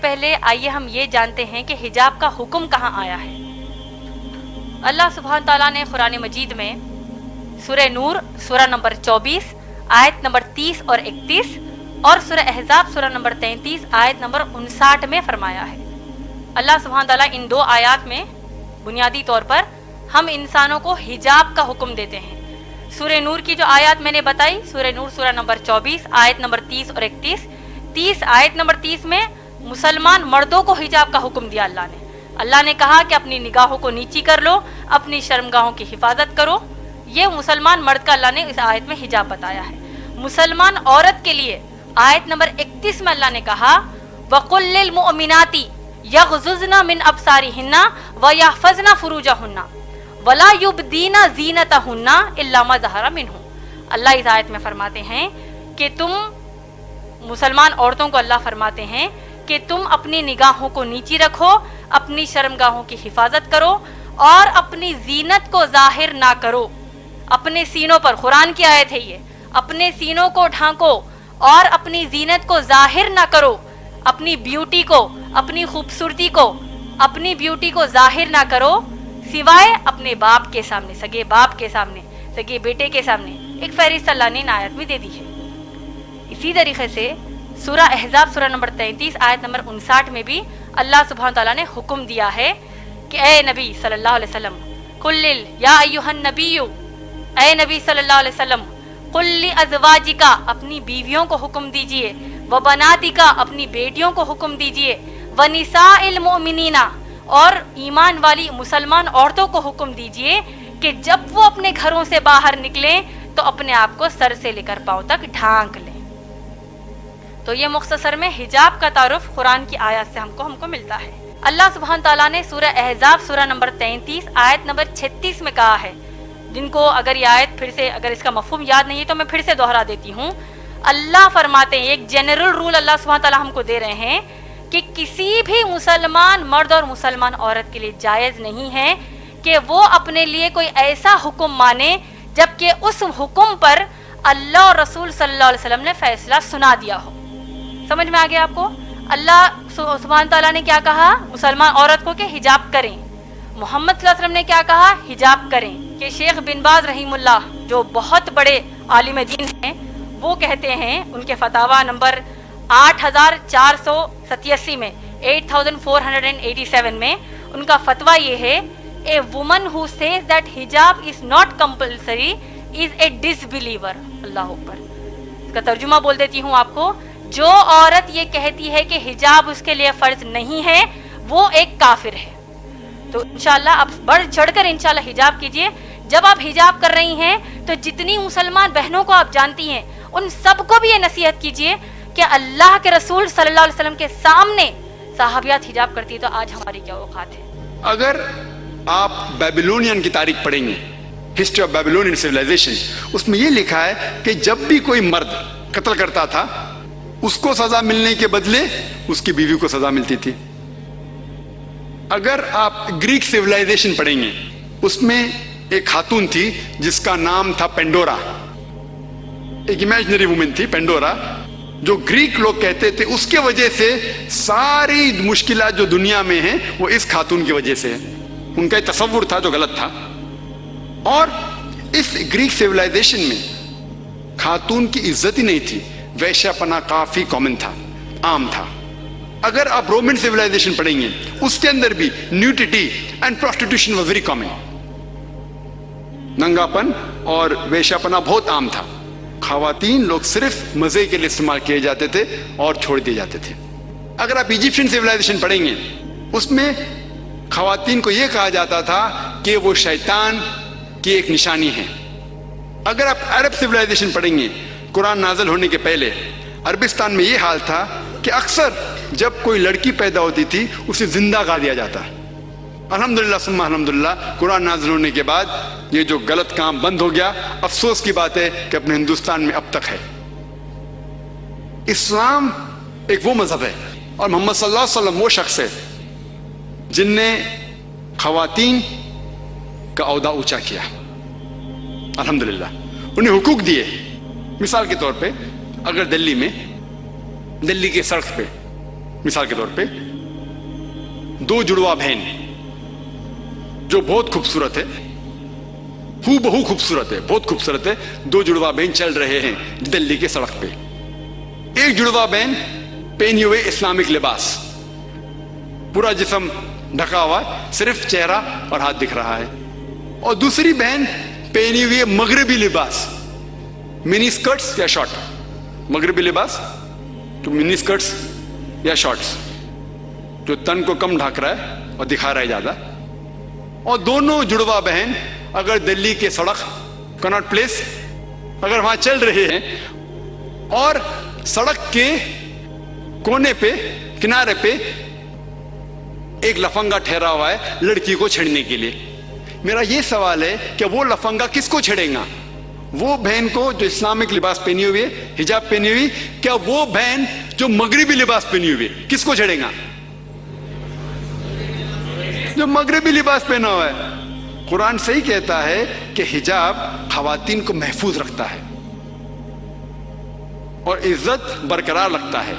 پہلے آئیے ہم یہ جانتے ہیں کہ حجاب کا حکم کہاں آیا ہے۔ اللہ سبحانہ تعالیٰ نے قرآن مجید میں سورہ نور سورہ نمبر 24 آیت نمبر 30 اور 31 اور سورہ احزاب سورہ نمبر 33 آیت نمبر 59 میں فرمایا ہے۔ اللہ سبحانہ تعالیٰ ان دو آیات میں بنیادی طور پر ہم انسانوں کو حجاب کا حکم دیتے ہیں۔ سورہ نور کی جو آیات میں نے بتائی، سورہ نور سورہ نمبر 24 آیت نمبر 30 اور 31 آیت نمبر 30 میں مسلمان مردوں کو حجاب کا حکم دیا اللہ نے۔ اللہ نے کہا کہ اپنی نگاہوں کو نیچی کر لو، اپنی شرمگاہوں کی حفاظت کرو۔ یہ مسلمان مرد کا اللہ نے اس آیت میں حجاب بتایا ہے۔ مسلمان عورت کے لیے آیت نمبر 31 میں اللہ نے کہا وَقُلْ لِلْمُؤْمِنَاتِ يَغْضُضْنَ مِنْ أَبْصَارِهِنَّ وَيَحْفَظْنَ فُرُوجَهُنَّ وَلَا يُبْدِينَ زِينَتَهُنَّ إِلَّا مَا ظَهَرَ مِنْهُ۔ اللہ اس آیت میں فرماتے ہیں کہ تم مسلمان عورتوں کو اللہ فرماتے ہیں کہ تم اپنی نگاہوں کو نیچی رکھو، اپنی شرمگاہوں کی حفاظت کرو اور اپنی زینت کو ظاہر نہ کرو۔ اپنے سینوں پر، قرآن کی آیت ہے یہ، اپنے سینوں کو ڈھانکو اور اپنی زینت کو ظاہر نہ کرو۔ اپنی بیوٹی کو، اپنی خوبصورتی کو، اپنی بیوٹی کو ظاہر نہ کرو سوائے اپنے باپ کے سامنے، سگے باپ کے سامنے، سگے بیٹے کے سامنے۔ ایک فہرست اللہ نے ان آیت میں دے دی ہے۔ اسی طریقے سے سورہ احزاب سورہ نمبر 33 آیت نمبر 59 میں بھی اللہ سبحانہ تعالیٰ نے حکم دیا ہے کہ اے نبی صلی اللہ علیہ وسلم قل یا ایھا النبی، اے نبی صلی اللہ علیہ وسلم قل لازواجک، اپنی بیویوں کو حکم دیجئے، وبناتک، اپنی بیٹیوں کو حکم دیجئے، ونساء المؤمنین، اور ایمان والی مسلمان عورتوں کو حکم دیجئے کہ جب وہ اپنے گھروں سے باہر نکلیں تو اپنے آپ کو سر سے لے کر پاؤں تک ڈھانک لیں۔ تو یہ مختصر میں حجاب کا تعارف قرآن کی آیات سے ہم کو ملتا ہے۔ اللہ سبحانہ تعالیٰ نے سورہ احزاب سورہ نمبر 33 آیت نمبر 36 میں کہا ہے، جن کو اگر یہ آیت پھر سے، اگر اس کا مفہوم یاد نہیں ہے تو میں پھر سے دوہرا دیتی ہوں۔ اللہ فرماتے ہیں، ایک جنرل رول اللہ سبحانہ تعالیٰ ہم کو دے رہے ہیں کہ کسی بھی مسلمان مرد اور مسلمان عورت کے لیے جائز نہیں ہے کہ وہ اپنے لیے کوئی ایسا حکم مانے جبکہ اس حکم پر اللہ اور رسول صلی اللہ علیہ وسلم نے فیصلہ سنا دیا ہو۔ سمجھ میں آ گیا آپ کو؟ اللہ سبحانہ تعالیٰ نے کیا کہا مسلمان عورت کو کہ حجاب کریں، محمد صلی اللہ علیہ وسلم نے کیا کہا حجاب کریں۔ کہ شیخ بن باز رحیم اللہ جو بہت بڑے عالم دین ہیں، وہ کہتے ہیں ان کے فتاویٰ نمبر 8487 میں 8487 میں ان کا فتویٰ یہ ہے، a woman who says that hijab is not compulsory is a disbeliever. اللہ اکبر۔ اس کا ترجمہ بول دیتی ہوں آپ کو، جو عورت یہ کہتی ہے کہ حجاب اس کے لیے فرض نہیں ہے وہ ایک کافر ہے۔ تو انشاءاللہ آپ بڑھ چڑھ کر انشاءاللہ حجاب کیجئے۔ جب آپ حجاب کر رہی ہیں تو جتنی مسلمان بہنوں کو آپ جانتی ہیں ان سب کو بھی یہ نصیحت کیجئے کہ اللہ کے رسول صلی اللہ علیہ وسلم کے سامنے صحابیات حجاب کرتی تو آج ہماری کیا اوقات ہے۔ اگر آپ بیبلونین کی تاریخ پڑھیں گے، ہسٹری آف بیبلونین سویلائزیشن، اس میں یہ لکھا ہے کہ جب بھی کوئی مرد قتل کرتا تھا اس کو سزا ملنے کے بدلے اس کی بیوی کو سزا ملتی تھی۔ اگر آپ گریک سویلائزیشن پڑھیں گے، اس میں ایک خاتون تھی جس کا نام تھا پینڈورا، ایک امیجنری وومن تھی پینڈورا، جو گریک لوگ کہتے تھے اس کے وجہ سے ساری مشکلات جو دنیا میں ہیں وہ اس خاتون کی وجہ سے ہے۔ ان کا ایک تصور تھا جو غلط تھا، اور اس گریک سویلائزیشن میں خاتون کی عزت ہی نہیں تھی، ویشیا پنا کافی کامن تھا، عام تھا۔ اگر آپ رومن سویلائزیشن پڑھیں گے اس کے اندر بھی nudity and prostitution was very common, ننگا پن اور ویشیا پنا بہت عام تھا۔ خواتین لوگ صرف مزے کے لیے استعمال کیے جاتے تھے اور چھوڑ دیے جاتے تھے۔ اگر آپ ایجپشین سویلائزیشن پڑھیں گے اس میں خواتین کو یہ کہا جاتا تھا کہ وہ شیطان کی ایک نشانی ہے۔ اگر آپ عرب سویلائزیشن پڑھیں گے، قرآن نازل ہونے کے پہلے عربستان میں یہ حال تھا کہ اکثر جب کوئی لڑکی پیدا ہوتی تھی اسے زندہ گا دیا جاتا۔ الحمدللہ ثم الحمدللہ قرآن نازل ہونے کے بعد یہ جو غلط کام بند ہو گیا۔ افسوس کی بات ہے کہ اپنے ہندوستان میں اب تک ہے۔ اسلام ایک وہ مذہب ہے اور محمد صلی اللہ علیہ وسلم وہ شخص ہے جن نے خواتین کا عہدہ اونچا کیا، الحمدللہ انہیں حقوق دیے۔ مثال کے طور پہ اگر دلی میں، دلی کے سڑک پہ مثال کے طور پہ دو جڑواں بہن جو بہت خوبصورت ہے، ہو بہو خوبصورت ہے، بہت خوبصورت ہے، دو جڑواں بہن چل رہے ہیں دلی کے سڑک پہ. ایک جڑواں بہن پہنے ہوئے اسلامک لباس، پورا جسم ڈھکا ہوا ہے، صرف چہرہ اور ہاتھ دکھ رہا ہے. اور دوسری بہن پہنی ہوئی مغربی لباس، منی اسکرٹس یا شارٹ. مغربی لباس تو منی اسکرٹس یا شارٹس جو تن کو کم ڈھک رہا ہے اور دکھا رہا ہے زیادہ. اور دونوں جڑواں بہن اگر دلی کے سڑک کناٹ پلیس اگر وہاں چل رہے ہیں اور سڑک کے کونے پہ کنارے پہ ایک لفنگا ٹھہرا ہوا ہے لڑکی کو چھیڑنے کے لیے، میرا یہ سوال ہے کہ وہ لفنگا کس کو چھیڑے گا؟ وہ بہن کو جو اسلامک لباس پہنی ہوئی ہے، حجاب پہنی ہوئی، کیا وہ بہن جو مغربی لباس پہنی ہوئی ہے کس کو چھیڑے گا؟ جو مغربی لباس پہنا ہوا ہے. قرآن صحیح کہتا ہے کہ حجاب خواتین کو محفوظ رکھتا ہے اور عزت برقرار رکھتا ہے.